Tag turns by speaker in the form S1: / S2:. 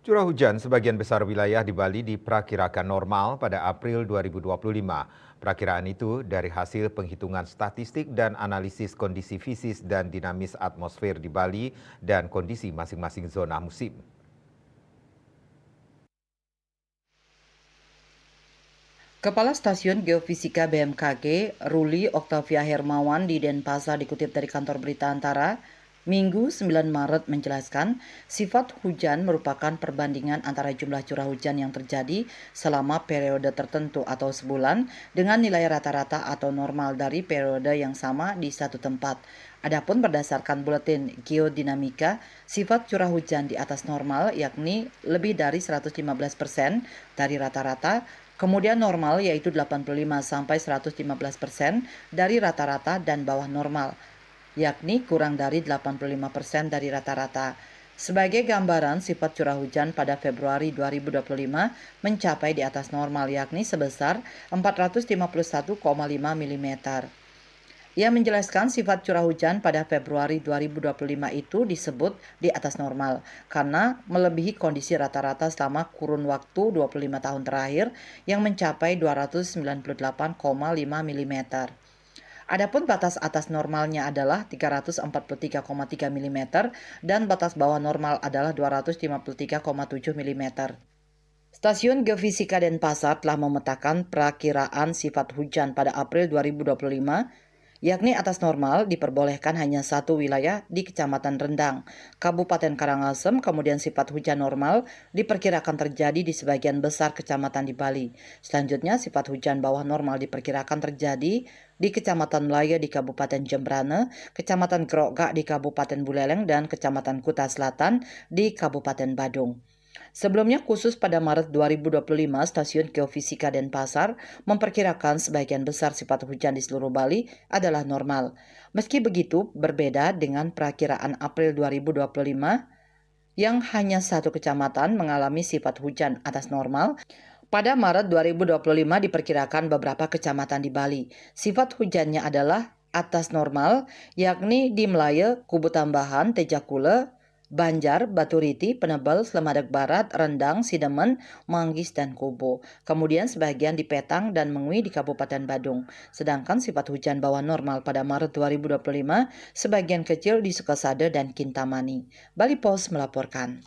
S1: Curah hujan sebagian besar wilayah di Bali diperkirakan normal pada April 2025. Perakiraan itu dari hasil penghitungan statistik dan analisis kondisi fisis dan dinamis atmosfer di Bali dan kondisi masing-masing zona musim.
S2: Kepala Stasiun Geofisika BMKG, Ruli Oktavia Hermawan di Denpasar dikutip dari kantor berita Antara, Minggu 9 Maret menjelaskan, sifat hujan merupakan perbandingan antara jumlah curah hujan yang terjadi selama periode tertentu atau sebulan dengan nilai rata-rata atau normal dari periode yang sama di satu tempat. Adapun berdasarkan buletin geodinamika, sifat curah hujan di atas normal yakni lebih dari 115% dari rata-rata. Kemudian normal yaitu 85-115% dari rata-rata dan bawah normal, yakni kurang dari 85% dari rata-rata. Sebagai gambaran, sifat curah hujan pada Februari 2025 mencapai di atas normal yakni sebesar 451,5 mm. Ia menjelaskan sifat curah hujan pada Februari 2025 itu disebut di atas normal karena melebihi kondisi rata-rata selama kurun waktu 25 tahun terakhir yang mencapai 298,5 mm. Adapun batas atas normalnya adalah 343,3 mm dan batas bawah normal adalah 253,7 mm. Stasiun Geofisika Denpasar telah memetakan perakiraan sifat hujan pada April 2025, yakni atas normal diperbolehkan hanya satu wilayah di Kecamatan Rendang, Kabupaten Karangasem, kemudian sifat hujan normal diperkirakan terjadi di sebagian besar kecamatan di Bali. Selanjutnya sifat hujan bawah normal diperkirakan terjadi di Kecamatan Melaya di Kabupaten Jembrane, Kecamatan Grogak di Kabupaten Buleleng, dan Kecamatan Kuta Selatan di Kabupaten Badung. Sebelumnya khusus pada Maret 2025, Stasiun Geofisika Denpasar memperkirakan sebagian besar sifat hujan di seluruh Bali adalah normal. Meski begitu, berbeda dengan perakiraan April 2025 yang hanya satu kecamatan mengalami sifat hujan atas normal. Pada Maret 2025 diperkirakan beberapa kecamatan di Bali. Sifat hujannya adalah atas normal, yakni di Melaya, Kubu Tambahan, Tejakule, Banjar, Baturiti, Penebel, Slemadak Barat, Rendang, Sidemen, Manggis, dan Kubu. Kemudian sebagian di Petang dan Mengwi di Kabupaten Badung. Sedangkan sifat hujan bawah normal pada Maret 2025 sebagian kecil di Sukasada dan Kintamani. Bali Post melaporkan.